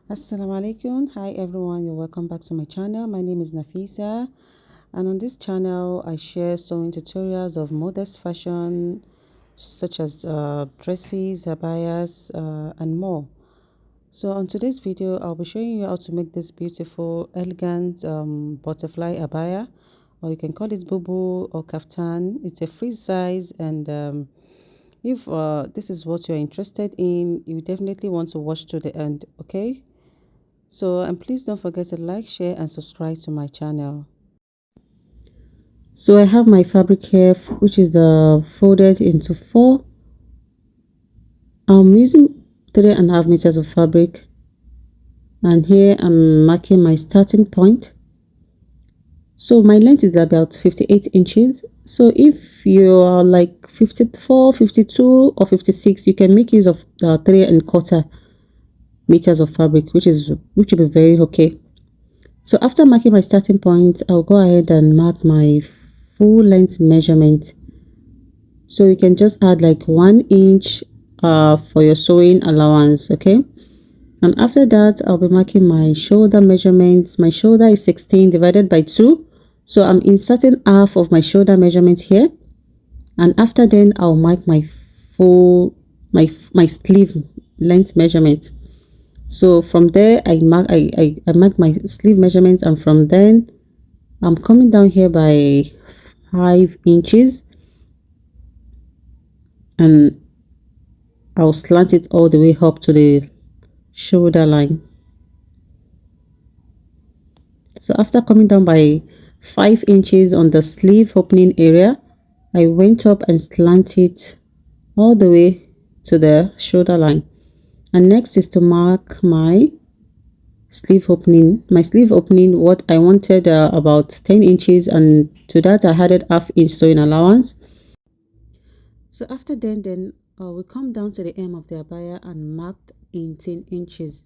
Assalamu alaikum. Hi everyone, you're welcome back to my channel. My name is Nafisa, and on this channel I share sewing tutorials of modest fashion such as dresses, abayas, and more. So on today's video I'll be showing you how to make this beautiful elegant butterfly abaya, or you can call it bubu or kaftan. It's a free size, and if this is what you're interested in, you definitely want to watch to the end, okay? So, and please don't forget to like, share, and subscribe to my channel. So I have my fabric here, which is folded into four. I'm using 3.5 meters of fabric, and here I'm marking my starting point. So my length is about 58 inches. So if you are like 54, 52, or 56, you can make use of the 3.25 meters of fabric, which will be very okay. So after marking my starting point, I'll go ahead and mark my full length measurement. So you can just add like 1 inch for your sewing allowance, okay? And after that, I'll be marking my shoulder measurements. My shoulder is 16 divided by 2. So I'm inserting half of my shoulder measurement here. And after then, I'll mark my full, my sleeve length measurement. So from there, I mark my sleeve measurements, and from then I'm coming down here by 5 inches, and I'll slant it all the way up to the shoulder line. So after coming down by 5 inches on the sleeve opening area, I went up and slanted it all the way to the shoulder line. And next is to mark my sleeve opening. My sleeve opening, what I wanted about 10 inches, and to that I added half-inch sewing allowance. So after then we come down to the hem of the abaya and marked 18 inches.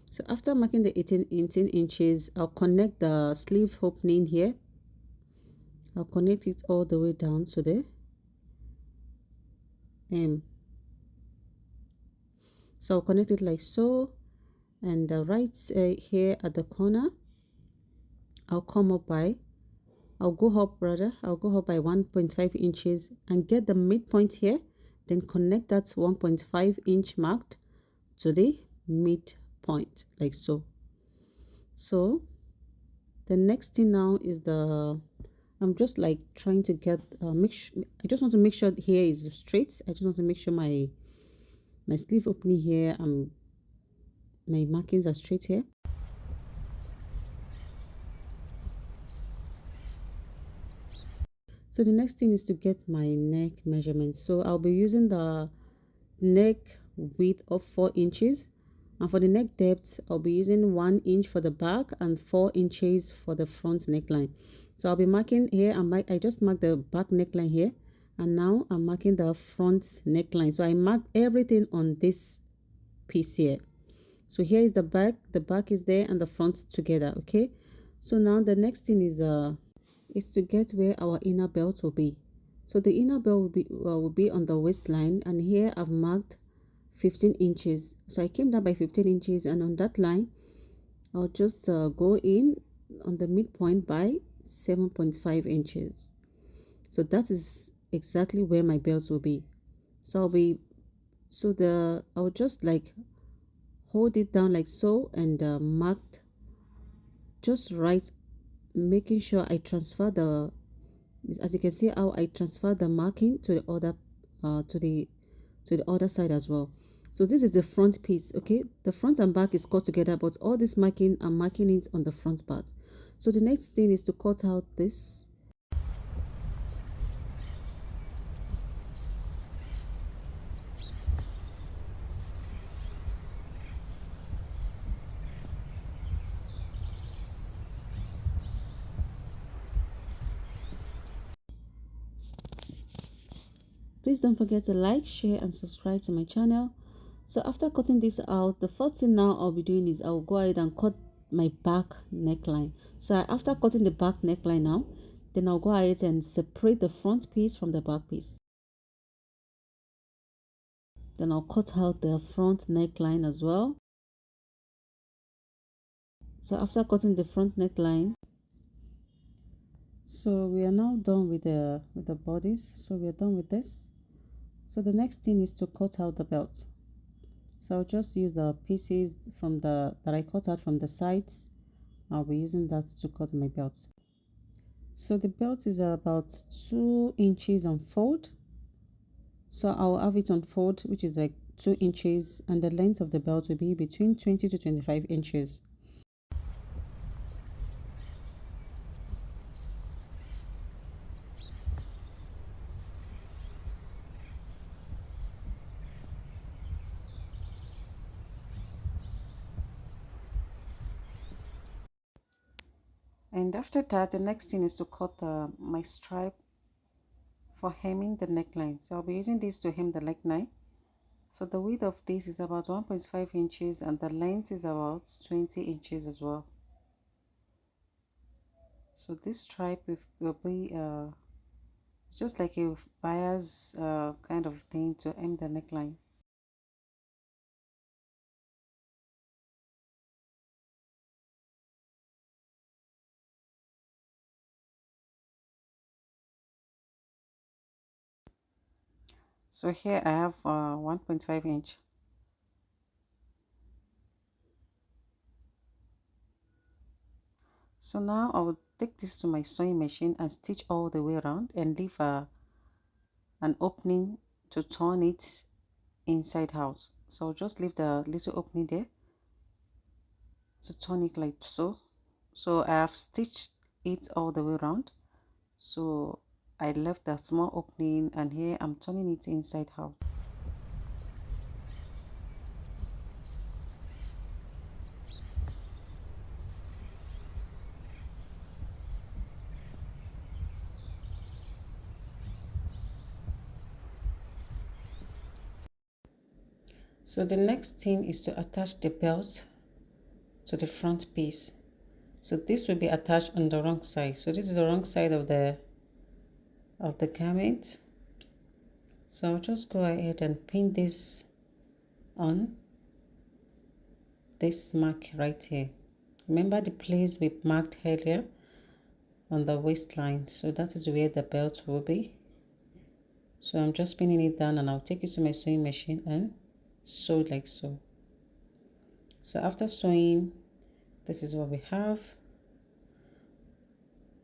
So after marking the 18 inches, I'll connect the sleeve opening here. I'll connect it all the way down to the hem. So I'll connect it like so, and right here at the corner, I'll go up by 1.5 inches and get the midpoint here, then connect that 1.5 inch marked to the midpoint like so. So the next thing now is I'm just like trying to get I just want to make sure here is straight. I just want to make sure my sleeve opening here, my markings are straight here. So the next thing is to get my neck measurement. So I'll be using the neck width of 4 inches, and for the neck depth I'll be using 1 inch for the back and 4 inches for the front neckline. So I'll be marking here, I just marked the back neckline here, and now I'm marking the front neckline. So I marked everything on this piece here. So here is the back is there and the front together, okay? So now the next thing is to get where our inner belt will be. So the inner belt will be on the waistline, and here I've marked 15 inches. So I came down by 15 inches, and on that line I'll just go in on the midpoint by 7.5 inches. So that is exactly where my belt will be. So I'll just like hold it down like so, and marked just right, making sure I transfer as you can see how I transfer the marking to the other side as well. So this is the front piece, okay? The front and back is cut together, but all this marking, I'm marking it on the front part. So the next thing is to cut out this. Please don't forget to like, share, and subscribe to my channel. So after cutting this out, the first thing now I'll be doing is I'll go ahead and cut my back neckline. So after cutting the back neckline now, then I'll go ahead and separate the front piece from the back piece. Then I'll cut out the front neckline as well. So after cutting the front neckline, so we are now done with the bodies. So we are done with this. So the next thing is to cut out the belt. So I'll just use the pieces from that I cut out from the sides. I'll be using that to cut my belt. So the belt is about 2 inches on fold. So I'll have it on fold, which is like 2 inches, and the length of the belt will be between 20 to 25 inches. And after that, the next thing is to cut my stripe for hemming the neckline. So I'll be using this to hem the neckline. So the width of this is about 1.5 inches and the length is about 20 inches as well. So this stripe will be just like a bias kind of thing to hem the neckline. So here I have 1.5 inch. So now I will take this to my sewing machine and stitch all the way around and leave an opening to turn it inside out. So I'll just leave the little opening there to turn it like so. So I have stitched it all the way around. So I left the small opening and here I'm turning it inside out. So the next thing is to attach the belt to the front piece. So this will be attached on the wrong side. So this is the wrong side of the garment. So I'll just go ahead and pin this on this mark right here. Remember the place we marked earlier on the waistline. So that is where the belt will be. So I'm just pinning it down and I'll take it to my sewing machine and sew like so. So after sewing, this is what we have.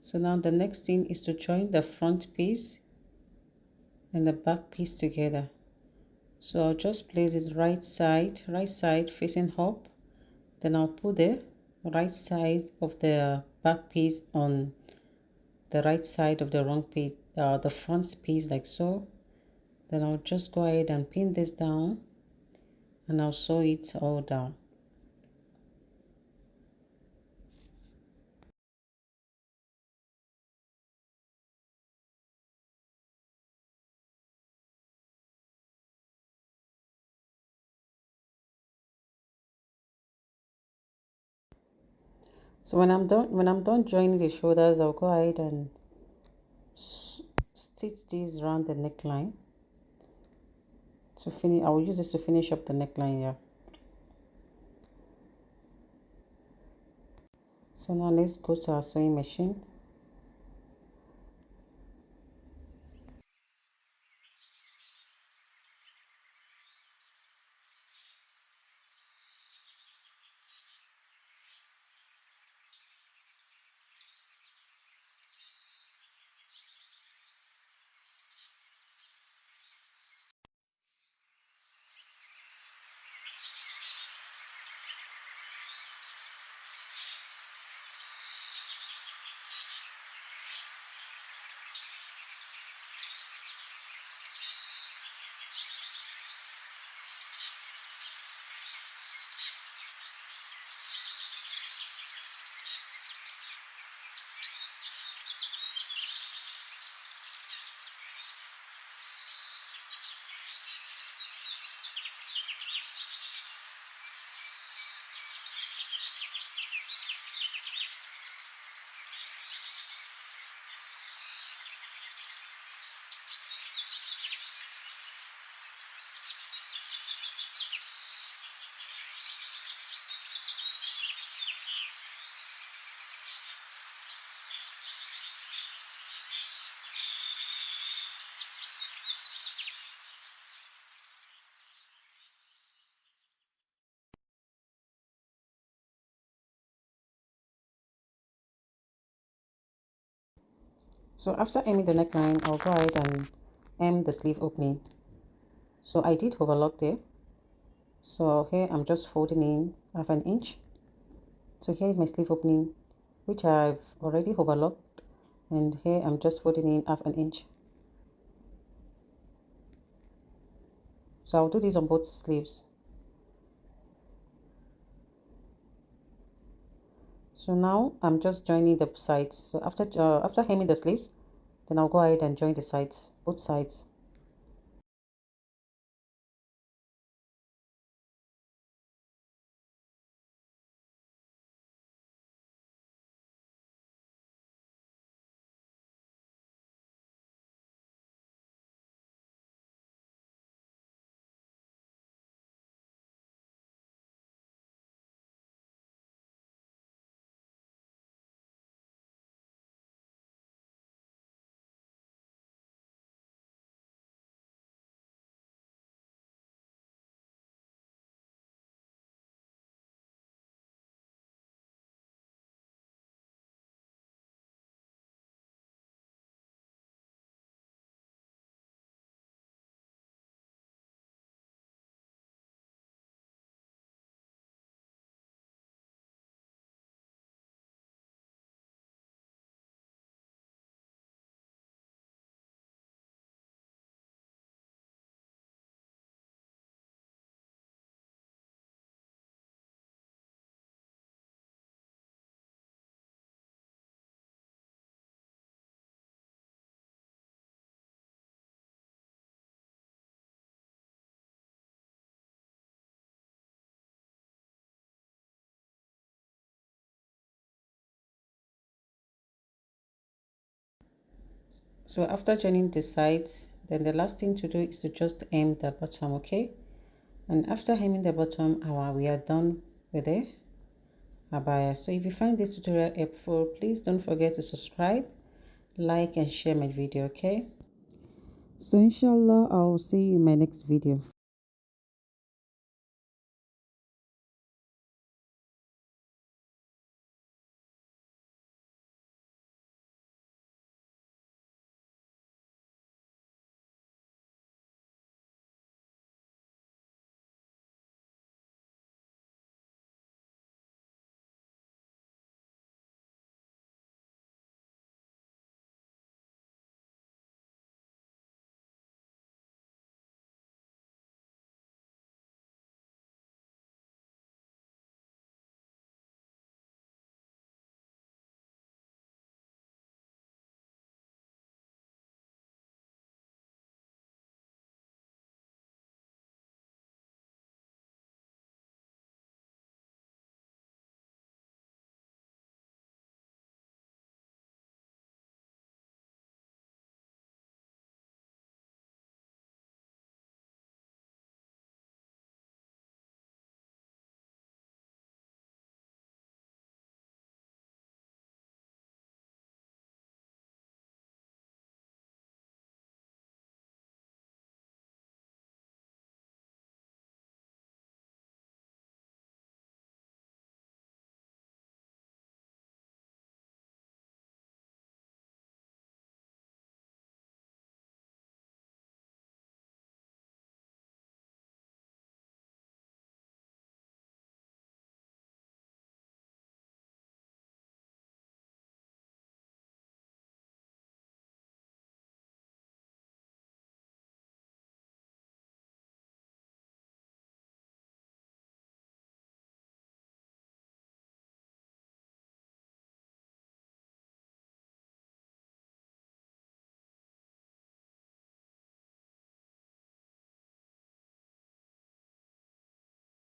So now the next thing is to join the front piece and the back piece together. So I'll just place it right side facing up. Then I'll put the right side of the back piece on the right side of the wrong piece, the front piece like so. Then I'll just go ahead and pin this down and I'll sew it all down. So when I'm done joining the shoulders, I'll go ahead and stitch these around the neckline to finish. I will use this to finish up the neckline here. So now let's go to our sewing machine. So after hemming the neckline, I'll go ahead and hem the sleeve opening. So I did overlock there. So here I'm just folding in half an inch. So here is my sleeve opening, which I've already overlocked, and here I'm just folding in half an inch. So I'll do this on both sleeves. So now I'm just joining the sides. So after hemming the sleeves, then I'll go ahead and join the sides, both sides. So after joining the sides, then the last thing to do is to just hem the bottom, okay? And after hemming the bottom, we are done with the abaya. So if you find this tutorial helpful, please don't forget to subscribe, like and share my video, okay? So inshallah, I'll see you in my next video.